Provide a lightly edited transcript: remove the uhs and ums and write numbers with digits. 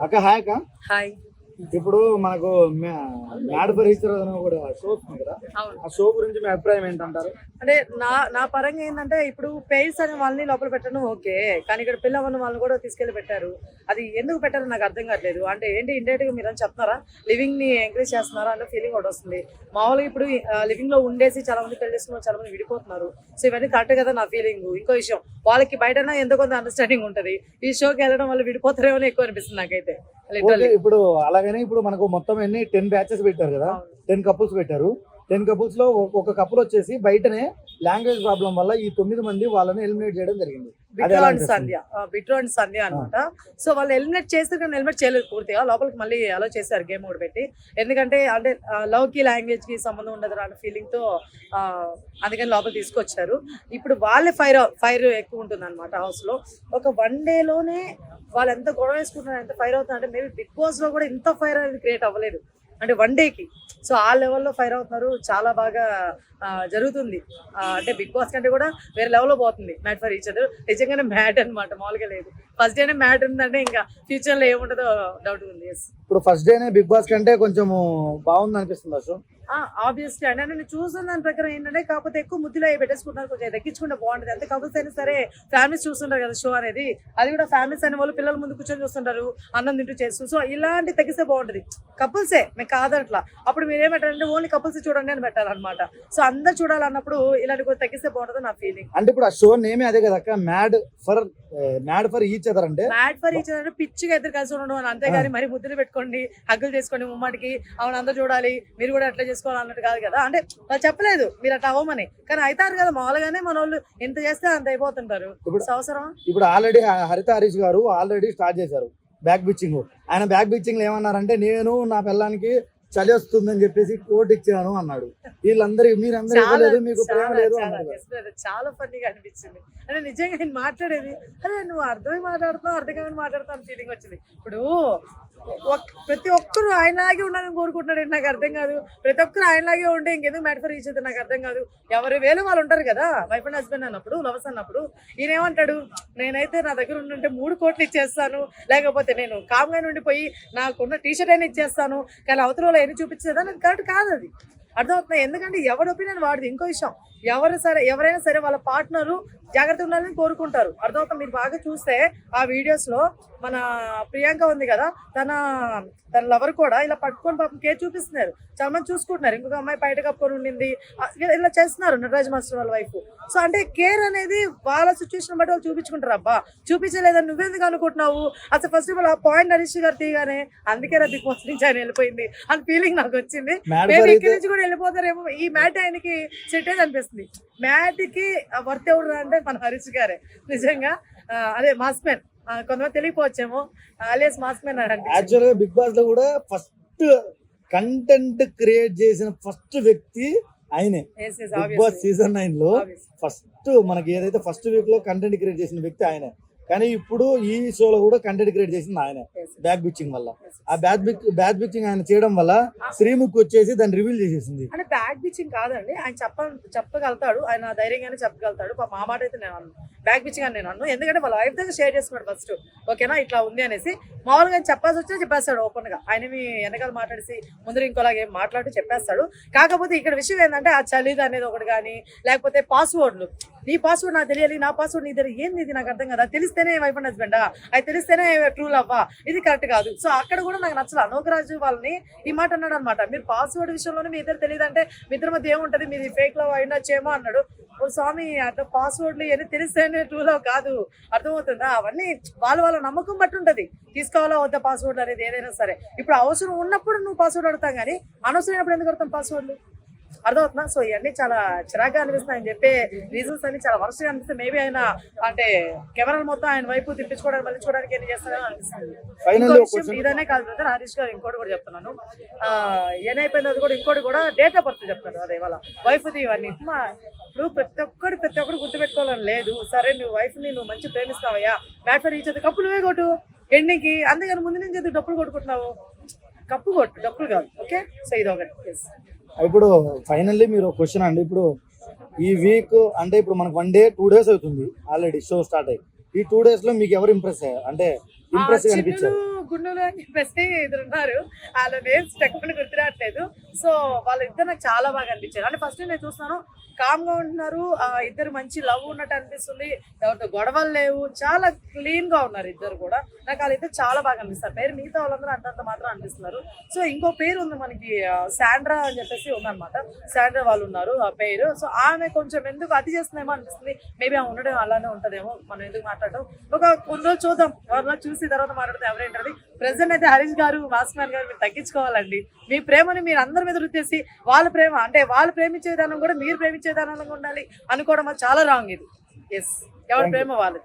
అక్క హాయ్ అక్క. హాయ్. ఇప్పుడు మనకు మ్యాడ్ ఫర్ ఈచ్ అదర్ అని కూడా షో వస్తుంది కదా, అవును. ఆ షో గురించి మీ అభిప్రాయం ఏంటంటారు? అంటే నా పరంగా ఏంటంటే ఇప్పుడు పేరెంట్స్ అనే వాళ్ళని లోపల పెట్టడం ఓకే, కానీ ఇక్కడ పిల్లవన్న వాళ్ళని కూడా తీసుకెళ్లి పెట్టారు. అది ఎందుకు పెట్టారో నాకు అర్థం కావట్లేదు. అంటే ఏంటి ఇండైరెక్ట్ గా మీరు అని చెప్తున్నారా, లివింగ్ ని ఎంకరేజ్ చేస్తున్నారా అన్న ఫీలింగ్ ఒకటి వస్తుంది. మామూలుగా ఇప్పుడు లివింగ్ లో ఉండేసి చాలా మంది పెళ్లి చేసుకున్నారు, చాలా మంది విడిపోతున్నారు. సో ఇవన్నీ కరెక్ట్ కదా నా ఫీలింగ్. ఇంకో విషయం, వాళ్ళకి బయట ఎంతో కొంత అండర్స్టాండింగ్ ఉంటది, ఈ షోకి వెళ్ళడం వల్ల విడిపోతారేమో ఎక్కువ అనిపిస్తుంది నాకైతే. ఇప్పుడు అలాగనే ఇప్పుడు మనకు మొత్తం 10 బ్యాచెస్ పెట్టారు కదా, 10 కపుల్స్ పెట్టారు. 10 కపుల్స్ లో ఒక కపుల్ వచ్చేసి బయటనే లాంగ్వేజ్ ప్రాబ్లం వల్ల ఈ 9 మంది వాళ్ళని ఎలిమినేట్ చేయడం జరిగింది. బిట్రో అండ్ సంధ్య అనమాట. సో వాళ్ళు ఎలిమినేట్ చేస్తారు కానీ ఎలిమినేట్ చేయలేదు పూర్తిగా, లోపలికి మళ్ళీ అలో చేశారు గేమ్ కూడా పెట్టి. ఎందుకంటే అంటే లవ్ కి లాంగ్వేజ్ కి సంబంధం ఉండదు అన్న ఫీలింగ్ తో అందుకని లోపల తీసుకొచ్చారు. ఇప్పుడు వాళ్ళే ఫైర్ ఎక్కువ ఉంటుంది అనమాట హౌస్ లో. ఒక 1 డేలోనే వాళ్ళు ఎంత గొడవ వేసుకుంటున్నారు, ఎంత ఫైర్ అవుతున్నారు అంటే మేబీ బిగ్ బాస్ లో కూడా ఇంత ఫైర్ అనేది క్రియేట్ అవ్వలేదు అంటే 1 డేకి. సో ఆ లెవెల్లో ఫైర్ అవుతున్నారు, చాలా బాగా జరుగుతుంది. అంటే బిగ్ బాస్ కంటే కూడా వేరే లెవెల్లో పోతుంది మ్యాట్ ఫర్ ఈచ్ అదర్. నిజంగానే మ్యాట్ అనమాట, మామూలుగా లేదు. ఫస్ట్ డేనే మ్యాట్ ఉందంటే ఇంకా ఫ్యూచర్ లో ఏముంటుందో డౌట్ ఉంది. ఇప్పుడు ఫస్ట్ డేనే బిగ్ బాస్ కంటే కొంచెం బాగుంది అనిపిస్తుంది అసలు. ఆబ్వియస్లీ అంటే నేను చూసిన దాని ప్రకారం ఏంటంటే, కాకపోతే ఎక్కువ ముద్దులో పెట్టేసుకుంటారు, కొంచెం తగ్గించుకుంటే బాగుంటుంది. అంతే కపుల్స్ అయినా సరే ఫ్యామిలీస్ చూస్తుంటారు కదా షో అనేది, అది కూడా ఫ్యామిలీస్ అనే వాళ్ళు పిల్లల ముందు కూర్చొని చూస్తుంటారు, అన్నం తింటూ చేస్తూ. సో ఇలాంటి తగ్గిస్తే బాగుంటుంది. కపుల్సే మేము కాదట్లా, అప్పుడు మీరు ఏమంటారంటే ఓన్లీ కపుల్స్ చూడండి అని పెట్టాలన్నమాట. సో అందరు చూడాలన్నప్పుడు ఇలాంటి కొంచెం తగ్గిస్తే బాగుంటుంది నా ఫీలింగ్. అంటే ఇప్పుడు ఆ షో నేమే అదే కదా, మ్యాడ్ ఫర్ ఈచ్ అదర్ అంటే పిచ్చిగా ఇద్దరు కలిసి ఉండడం అని, అంతేగాని మరి ముద్దులు పెట్టుకోండి, హగ్గులు చేసుకోండి ముమ్మాటికి, అవును అందరూ చూడాలి మీరు కూడా అట్లా చేసుకోవాలి అన్నట్టు కాదు కదా. అంటే వాళ్ళు చెప్పలేదు మీరు అట్లా అవ్వమని, కానీ అవుతారు కదా మామూలుగానే. మన వాళ్ళు ఎంత చేస్తే అంత అయిపోతుంటారు. అవసరం. ఇప్పుడు ఆల్రెడీ హరిత హరీష్ గారు ఆల్రెడీ స్టార్ట్ చేశారు బ్యాక్ బిచ్చింగ్. ఆయన బ్యాక్ బిచ్చింగ్ లో ఏమన్నారంటే, నేను నా పిల్లానికి చలి వస్తుందని చెప్పేసి కోట్ ఇచ్చాను అన్నాడు. వీళ్ళందరూ మీరందరూ ఇవ్వలేదు, మీకు ప్రేమ లేదు అన్నారు. చాలా ఫన్నీగా అనిపించింది. అంటే నిజంగా నేను మాట్లాడేది అదే నువ్వు అర్థమై మాట్లాడుతున్నావు, అర్థం కాని మాట్లాడుతావు ఫీలింగ్ వచ్చింది. ఇప్పుడు ప్రతి ఒక్కరు ఆయనలాగే ఉండాలని కోరుకుంటున్నాడు, నాకు అర్థం కాదు. ప్రతి ఒక్కరు ఆయనలాగే ఉంటే ఇంకెందుకు మ్యాట్ ఫర్ ఈచ్ అదర్ నాకు అర్థం కాదు. ఎవరి వేలు వాళ్ళు ఉంటారు కదా, వైఫ్ అండ్ హస్బెండ్ అన్నప్పుడు, లవర్స్ అన్నప్పుడు. ఈయన ఏమంటాడు, నేనైతే నా దగ్గర ఉంటే 3 కోట్లు ఇచ్చేస్తాను, లేకపోతే నేను కామ్గా ఉండిపోయి నాకున్న టీషర్ట్ అయినా ఇచ్చేస్తాను, కానీ అవతల వాళ్ళు ఎన్ని చూపించేదా, నాకు కరెక్ట్ కాదు అది. అర్థమవుతుంది. ఎందుకంటే ఎవరి ఒపీనియన్ వాడిది. ఇంకో విషయం, ఎవరైనా సరే వాళ్ళ పార్ట్నరు జాగ్రత్త ఉండాలని కోరుకుంటారు. అర్థమవుతుంది. మీరు బాగా చూస్తే ఆ వీడియోస్ లో మన ప్రియాంక ఉంది కదా, తన లవర్ కూడా ఇలా పట్టుకొని పాపం కేర్ చూపిస్తున్నారు, చాలా మంది చూసుకుంటున్నారు. ఇంకొక అమ్మాయి బయట కప్పుకొని ఉండింది, ఇలా చేస్తున్నారు నటరాజ్ మాస్టర్ వాళ్ళ వైఫ్. సో అంటే కేర్ అనేది వాళ్ళ సిచ్యువేషన్ బట్టి వాళ్ళు చూపించుకుంటారు. అబ్బా చూపించలేదని నువ్వెందుకు అనుకుంటున్నావు, అసలు ఫస్ట్ ఆఫ్ ఆల్ ఆ పాయింట్ హరీష్ గారు తీయగానే అందుకే బిగ్ బాస్ నుంచి ఆయన వెళ్ళిపోయింది అని ఫీలింగ్ నాకు వచ్చింది. మేము ఇక్కడి నుంచి కూడా వెళ్ళిపోతారేమో, ఈ మ్యాట్ ఆయనకి సెట్ అయింది అనిపిస్తుంది. మ్యాట్ కి వర్త్ ఎవరు అంటే మన హరీష్ గారే నిజంగా. అదే మాస్ మ్యాన్, కొంతమంది తెలియపోవచ్చేమో, అలియాస్ మాస్ మ్యాన్ అని. యాక్చువల్ గా బిగ్ బాస్ లో కూడా ఫస్ట్ కంటెంట్ క్రియేట్ చేసిన ఫస్ట్ వ్యక్తి ఆయనే. బిగ్ బాస్ సీజన్ 9 లో ఫస్ట్ మనకి ఏదైతే ఫస్ట్ వీక్ లో కంటెంట్ క్రియేట్ చేసిన వ్యక్తి ఆయనే. కానీ ఇప్పుడు ఈ షోలో కూడా కంటెంట్ క్రియేట్ చేసింది ఆయన బ్యాక్ బిచ్చింగ్ వల్ల. ఆ బ్యాక్ బిచ్చింగ్ ఆయన చేయడం వల్ల శ్రీముఖ్ వచ్చేసి దాన్ని రివీల్ చేసేసింది. అంటే బ్యాక్ బిచ్చింగ్ కాదండి, ఆయన చెప్పగలుగుతాడు, ఆయన ధైర్యంగానే చెప్పగలుగుతాడు. మా మాట అయితే నేను అన్ను బ్యాక్ బిచ్చింగ్ అని నేను అన్ను, ఎందుకంటే వాళ్ళ వైఫ్ దగ్గర షేర్ చేసుకున్నాడు ఫస్ట్, ఓకేనా ఇట్లా ఉంది అనేసి. మామూలుగా చెప్పాల్సి వచ్చే చెప్పేస్తాడు ఓపెన్ గా, ఆయన మీ వెనకాల మాట్లాడేసి ముందు ఇంకోలాగే మాట్లాడుతూ చెప్పేస్తాడు. కాకపోతే ఇక్కడ విషయం ఏంటంటే ఆ చలిది అనేది ఒకటి కానీ, లేకపోతే పాస్వర్డ్లు, నీ పాస్వర్డ్ నాకు తెలియాలి, నా పాస్వర్డ్ నీ తెలియదు, ఏంది ఇది నాకు అర్థం కదా, తెలిస్తేనే వైఫ్ అండ్ హస్బెండా, అది తెలిస్తేనే ట్రూ లవ్వా, ఇది కరెక్ట్ కాదు. సో అక్కడ కూడా నాకు నచ్చలేదు. అనోకరాజు వాళ్ళని ఈ మాట అన్నాడు అనమాట, మీరు పాస్వర్డ్ విషయంలోనే మీ ఇద్దరు తెలియదు అంటే మీ ఇద్దరి మధ్య ఏముంటది, మీది ఫేక్ లవ్ అయినచ్చేమో అన్నాడు. స్వామి అట్లా పాస్వర్డ్లు ఇవన్నీ తెలిస్తేనే ట్రూ లవ్ కాదు, అర్థమవుతుందా. అవన్నీ వాళ్ళ నమ్మకం బట్టి ఉంటది, తీసుకోవాలా వద్ద పాస్వర్డ్ అనేది ఏదైనా సరే. ఇప్పుడు అవసరం ఉన్నప్పుడు నువ్వు పాస్వర్డ్ అడుగుతాం కానీ అనవసరమైనప్పుడు ఎందుకు అడుగుతాం పాస్వర్డ్లు, అర్థమవుతున్నా. సో ఇవన్నీ చాలా చిరాగ్గా అనిపిస్తుంది. ఆయన చెప్పే రీజన్స్ అన్ని చాలా వరుసగా అనిపిస్తుంది. మేబీ ఆయన అంటే కెమెరాలు మొత్తం ఆయన వైపు తిప్పించుకోవడానికి మళ్ళించుకోవడానికి ఏం చేస్తారని అనిపిస్తుంది. ఇదనే కాదు బ్రదర్, హరీష్ గారు ఇంకోటి కూడా చెప్తున్నాను, ఏనైపోయింది అది కూడా ఇంకోటి కూడా డేట్ ఆఫ్ బర్త్ చెప్తారు. అదే వాళ్ళ వైఫ్ ఇవన్నీ. ఇప్పుడు ప్రతి ఒక్కరు గుర్తుపెట్టుకోవాలని లేదు. సరే నువ్వు వైఫ్ ని నువ్వు మంచి ప్రేమిస్తావయ్యా, made for each other cup నువ్వే కొట్టు ఎండింగ్కి, అందుకని ముందు నుంచి ఎందుకు డప్పులు కొట్టుకుంటున్నావు, కప్పు కొట్టు డప్పులు కాదు. ఓకే, సో ఇది ఒకటి. ఇప్పుడు ఫైనల్లీ మీరు క్వశ్చన్ అండి, ఇప్పుడు ఈ వీక్ అంటే ఇప్పుడు మనకు 1 డే 2 డేస్ అవుతుంది ఆల్రెడీ షో స్టార్ట్ అయ్యి. ఈ 2 డేస్ లో మీకు ఎవరు ఇంప్రెస్ అయ్యారు, అంటే ఇంప్రెస్ చిన్నులు కనిపించారు. గుండులు అని చెప్పేసి ఇద్దరు ఉన్నారు. వాళ్ళ నేమ్స్ టెక్నిక్ గుర్తురావట్లేదు. సో వాళ్ళిద్దరు నాకు చాలా బాగా అనిపించారు. అంటే ఫస్ట్ నేను చూస్తున్నాను కామ్ గా ఉంటున్నారు. ఇద్దరు మంచి లవ్ ఉన్నట్టు అనిపిస్తుంది. ఎవరితో గొడవలు లేవు. చాలా క్లీన్ గా ఉన్నారు ఇద్దరు కూడా. నాకు వాళ్ళిద్దరు చాలా బాగా అనిపిస్తారు. పేరు మిగతా వాళ్ళందరూ అంతంత మాత్రం అనిపిస్తున్నారు. సో ఇంకో పేరు ఉంది మనకి శాండ్రా అని చెప్పేసి ఉందన్నమాట. శాండ్రా వాళ్ళు ఉన్నారు ఆ పేరు. సో ఆమె కొంచెం ఎందుకు అతి చేస్తుందేమో అనిపిస్తుంది. మేబీ ఆమె ఉండడం అలానే ఉంటదేమో. మనం ఎందుకు మాట్లాడటం కొన్ని రోజులు చూద్దాం. ఎవరిలో చూసి తర్వాత మాట్లాడతాం ఎవరేంటది. ప్రెసెంట్ అయితే హరీష్ గారు మాస్ మ్యాన్ గారు మీరు తగ్గించుకోవాలండి. మీ ప్రేమని మీరు అందరి మీద రుద్దేసి వాళ్ళ ప్రేమ అంటే వాళ్ళు ప్రేమించే విధానం కూడా మీరు ప్రేమించే విధానంగా ఉండాలి అనుకోవడం అది చాలా రాంగ్ ఇది. ఎస్ ఎవరి ప్రేమ వాళ్ళది.